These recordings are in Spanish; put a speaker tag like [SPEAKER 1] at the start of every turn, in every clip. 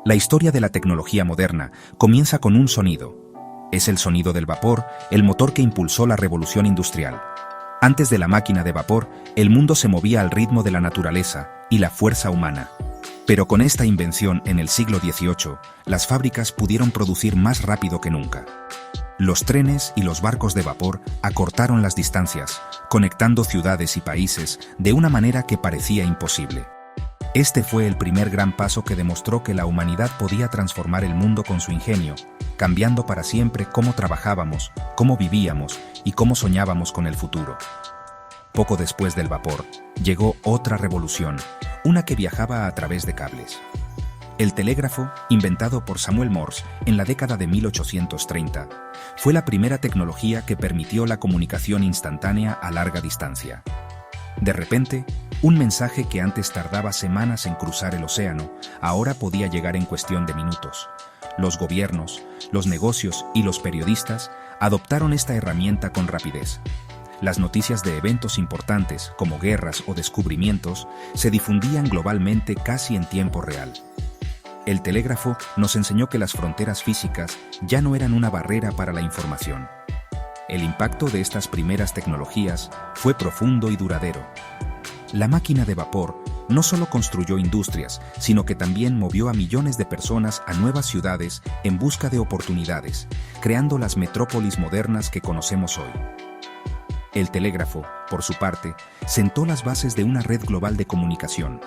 [SPEAKER 1] La historia de la tecnología moderna comienza con un sonido. Es el sonido del vapor, el motor que impulsó la revolución industrial. Antes de la máquina de vapor, el mundo se movía al ritmo de la naturaleza y la fuerza humana. Pero con esta invención en el siglo XVIII, las fábricas pudieron producir más rápido que nunca. Los trenes y los barcos de vapor acortaron las distancias, conectando ciudades y países de una manera que parecía imposible. Este fue el primer gran paso que demostró que la humanidad podía transformar el mundo con su ingenio, cambiando para siempre cómo trabajábamos, cómo vivíamos y cómo soñábamos con el futuro. Poco después del vapor, llegó otra revolución, una que viajaba a través de cables. El telégrafo, inventado por Samuel Morse en la década de 1830, fue la primera tecnología que permitió la comunicación instantánea a larga distancia. De repente, un mensaje que antes tardaba semanas en cruzar el océano, ahora podía llegar en cuestión de minutos. Los gobiernos, los negocios y los periodistas adoptaron esta herramienta con rapidez. Las noticias de eventos importantes, como guerras o descubrimientos, se difundían globalmente casi en tiempo real. El telégrafo nos enseñó que las fronteras físicas ya no eran una barrera para la información. El impacto de estas primeras tecnologías fue profundo y duradero. La máquina de vapor no solo construyó industrias, sino que también movió a millones de personas a nuevas ciudades en busca de oportunidades, creando las metrópolis modernas que conocemos hoy. El telégrafo, por su parte, sentó las bases de una red global de comunicación.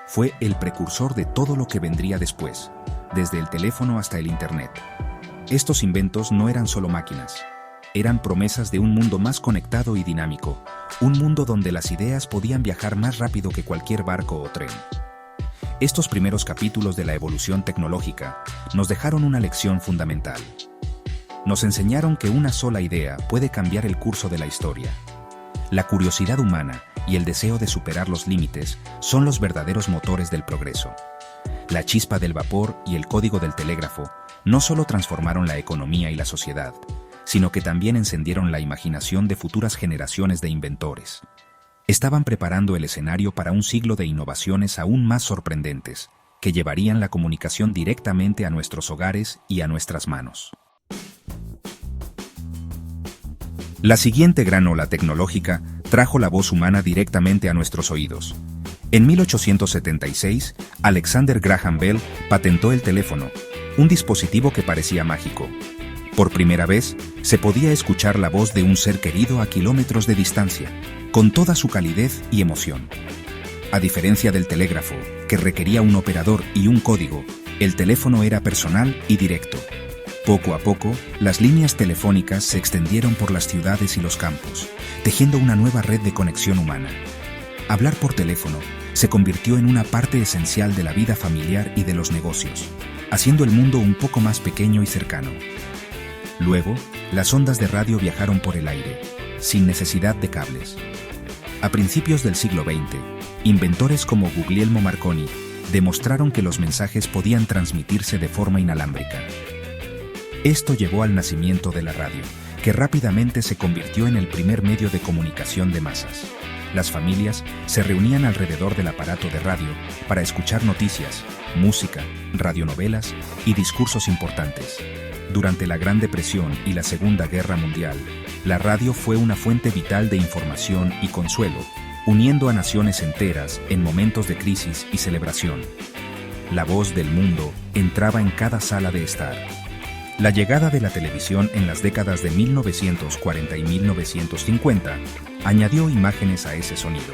[SPEAKER 1] Fue el precursor de todo lo que vendría después, desde el teléfono hasta el Internet. Estos inventos no eran solo máquinas. Eran promesas de un mundo más conectado y dinámico, un mundo donde las ideas podían viajar más rápido que cualquier barco o tren. Estos primeros capítulos de la evolución tecnológica nos dejaron una lección fundamental. Nos enseñaron que una sola idea puede cambiar el curso de la historia. La curiosidad humana y el deseo de superar los límites son los verdaderos motores del progreso. La chispa del vapor y el código del telégrafo no solo transformaron la economía y la sociedad, sino que también encendieron la imaginación de futuras generaciones de inventores. Estaban preparando el escenario para un siglo de innovaciones aún más sorprendentes, que llevarían la comunicación directamente a nuestros hogares y a nuestras manos. La siguiente gran ola tecnológica trajo la voz humana directamente a nuestros oídos. En 1876, Alexander Graham Bell patentó el teléfono, un dispositivo que parecía mágico. Por primera vez, se podía escuchar la voz de un ser querido a kilómetros de distancia, con toda su calidez y emoción. A diferencia del telégrafo, que requería un operador y un código, el teléfono era personal y directo. Poco a poco, las líneas telefónicas se extendieron por las ciudades y los campos, tejiendo una nueva red de conexión humana. Hablar por teléfono se convirtió en una parte esencial de la vida familiar y de los negocios, haciendo el mundo un poco más pequeño y cercano. Luego, las ondas de radio viajaron por el aire, sin necesidad de cables. A principios del siglo XX, inventores como Guglielmo Marconi demostraron que los mensajes podían transmitirse de forma inalámbrica. Esto llevó al nacimiento de la radio, que rápidamente se convirtió en el primer medio de comunicación de masas. Las familias se reunían alrededor del aparato de radio para escuchar noticias, música, radionovelas y discursos importantes. Durante la Gran Depresión y la Segunda Guerra Mundial, la radio fue una fuente vital de información y consuelo, uniendo a naciones enteras en momentos de crisis y celebración. La voz del mundo entraba en cada sala de estar. La llegada de la televisión en las décadas de 1940 y 1950 añadió imágenes a ese sonido.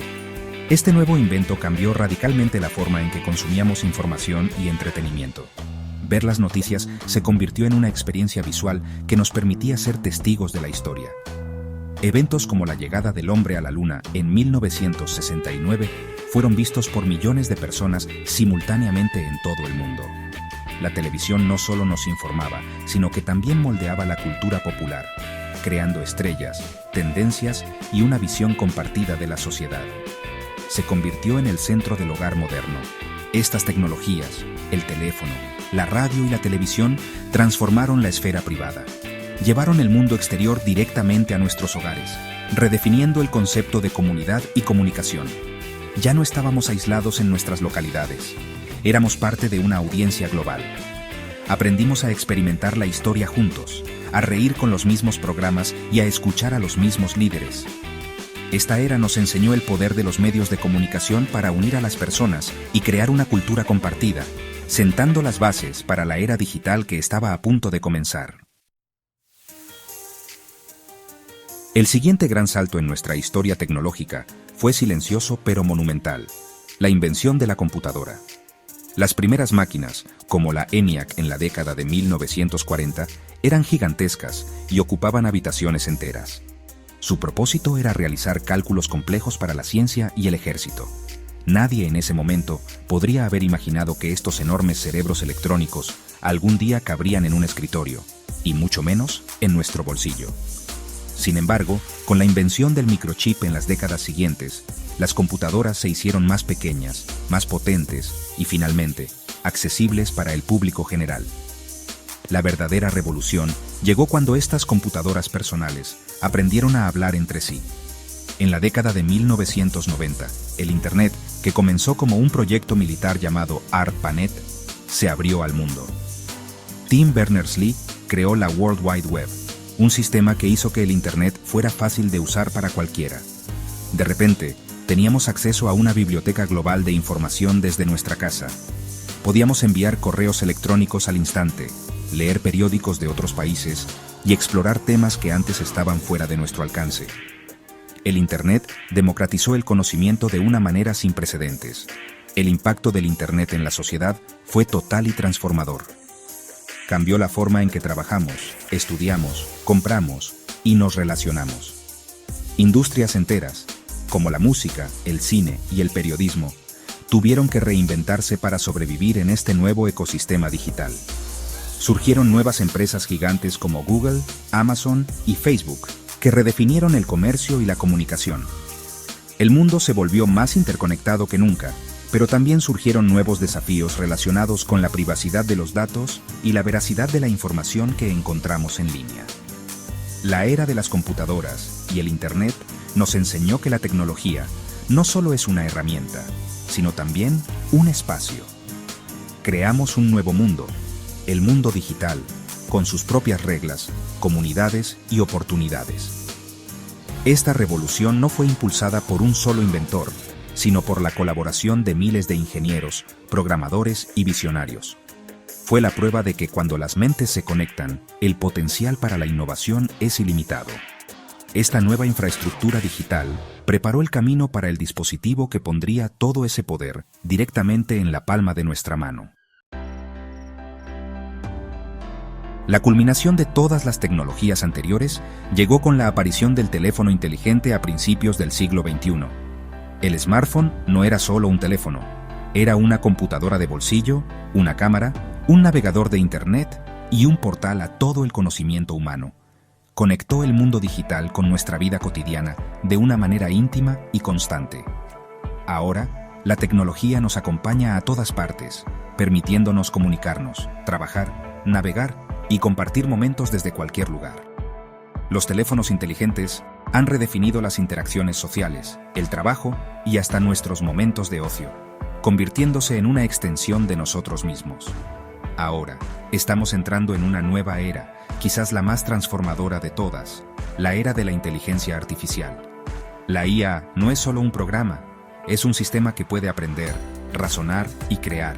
[SPEAKER 1] Este nuevo invento cambió radicalmente la forma en que consumíamos información y entretenimiento. Ver las noticias se convirtió en una experiencia visual que nos permitía ser testigos de la historia. Eventos como la llegada del hombre a la Luna en 1969 fueron vistos por millones de personas simultáneamente en todo el mundo. La televisión no solo nos informaba, sino que también moldeaba la cultura popular, creando estrellas, tendencias y una visión compartida de la sociedad. Se convirtió en el centro del hogar moderno. Estas tecnologías, el teléfono, la radio y la televisión, transformaron la esfera privada. Llevaron el mundo exterior directamente a nuestros hogares, redefiniendo el concepto de comunidad y comunicación. Ya no estábamos aislados en nuestras localidades. Éramos parte de una audiencia global. Aprendimos a experimentar la historia juntos, a reír con los mismos programas y a escuchar a los mismos líderes. Esta era nos enseñó el poder de los medios de comunicación para unir a las personas y crear una cultura compartida, sentando las bases para la era digital que estaba a punto de comenzar. El siguiente gran salto en nuestra historia tecnológica fue silencioso pero monumental: la invención de la computadora. Las primeras máquinas, como la ENIAC en la década de 1940, eran gigantescas y ocupaban habitaciones enteras. Su propósito era realizar cálculos complejos para la ciencia y el ejército. Nadie en ese momento podría haber imaginado que estos enormes cerebros electrónicos algún día cabrían en un escritorio, y mucho menos en nuestro bolsillo. Sin embargo, con la invención del microchip en las décadas siguientes, las computadoras se hicieron más pequeñas, más potentes y, finalmente, accesibles para el público general. La verdadera revolución llegó cuando estas computadoras personales aprendieron a hablar entre sí. En la década de 1990, el Internet, que comenzó como un proyecto militar llamado ARPANET, se abrió al mundo. Tim Berners-Lee creó la World Wide Web, un sistema que hizo que el Internet fuera fácil de usar para cualquiera. De repente, teníamos acceso a una biblioteca global de información desde nuestra casa. Podíamos enviar correos electrónicos al instante, leer periódicos de otros países y explorar temas que antes estaban fuera de nuestro alcance. El Internet democratizó el conocimiento de una manera sin precedentes. El impacto del Internet en la sociedad fue total y transformador. Cambió la forma en que trabajamos, estudiamos, compramos y nos relacionamos. Industrias enteras, como la música, el cine y el periodismo, tuvieron que reinventarse para sobrevivir en este nuevo ecosistema digital. Surgieron nuevas empresas gigantes como Google, Amazon y Facebook, que redefinieron el comercio y la comunicación. El mundo se volvió más interconectado que nunca, pero también surgieron nuevos desafíos relacionados con la privacidad de los datos y la veracidad de la información que encontramos en línea. La era de las computadoras y el Internet nos enseñó que la tecnología no solo es una herramienta, sino también un espacio. Creamos un nuevo mundo, el mundo digital, con sus propias reglas, comunidades y oportunidades. Esta revolución no fue impulsada por un solo inventor, sino por la colaboración de miles de ingenieros, programadores y visionarios. Fue la prueba de que cuando las mentes se conectan, el potencial para la innovación es ilimitado. Esta nueva infraestructura digital preparó el camino para el dispositivo que pondría todo ese poder directamente en la palma de nuestra mano. La culminación de todas las tecnologías anteriores llegó con la aparición del teléfono inteligente a principios del siglo XXI. El smartphone no era solo un teléfono, era una computadora de bolsillo, una cámara, un navegador de Internet y un portal a todo el conocimiento humano. Conectó el mundo digital con nuestra vida cotidiana de una manera íntima y constante. Ahora, la tecnología nos acompaña a todas partes, permitiéndonos comunicarnos, trabajar, navegar y compartir momentos desde cualquier lugar. Los teléfonos inteligentes han redefinido las interacciones sociales, el trabajo y hasta nuestros momentos de ocio, convirtiéndose en una extensión de nosotros mismos. Ahora, estamos entrando en una nueva era, quizás la más transformadora de todas, la era de la inteligencia artificial. La IA no es solo un programa, es un sistema que puede aprender, razonar y crear.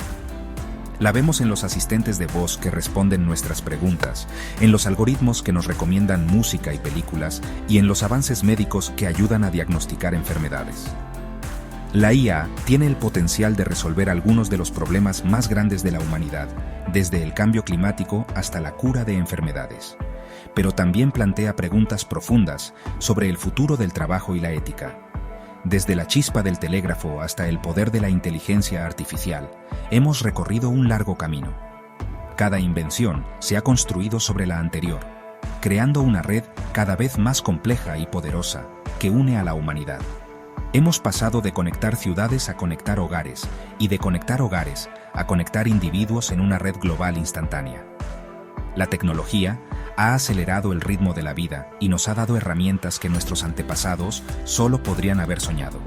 [SPEAKER 1] La vemos en los asistentes de voz que responden nuestras preguntas, en los algoritmos que nos recomiendan música y películas y en los avances médicos que ayudan a diagnosticar enfermedades. La IA tiene el potencial de resolver algunos de los problemas más grandes de la humanidad, desde el cambio climático hasta la cura de enfermedades. Pero también plantea preguntas profundas sobre el futuro del trabajo y la ética. Desde la chispa del telégrafo hasta el poder de la inteligencia artificial, hemos recorrido un largo camino. Cada invención se ha construido sobre la anterior, creando una red cada vez más compleja y poderosa que une a la humanidad. Hemos pasado de conectar ciudades a conectar hogares, y de conectar hogares a conectar individuos en una red global instantánea. La tecnología ha acelerado el ritmo de la vida y nos ha dado herramientas que nuestros antepasados solo podrían haber soñado.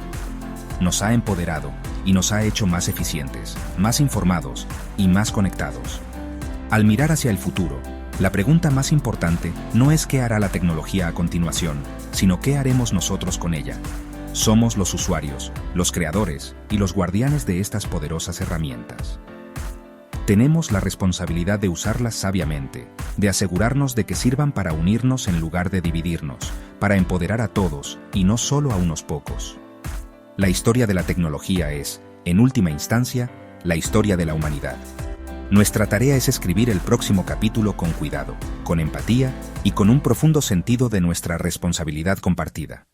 [SPEAKER 1] Nos ha empoderado y nos ha hecho más eficientes, más informados y más conectados. Al mirar hacia el futuro, la pregunta más importante no es qué hará la tecnología a continuación, sino qué haremos nosotros con ella. Somos los usuarios, los creadores y los guardianes de estas poderosas herramientas. Tenemos la responsabilidad de usarlas sabiamente, de asegurarnos de que sirvan para unirnos en lugar de dividirnos, para empoderar a todos y no solo a unos pocos. La historia de la tecnología es, en última instancia, la historia de la humanidad. Nuestra tarea es escribir el próximo capítulo con cuidado, con empatía y con un profundo sentido de nuestra responsabilidad compartida.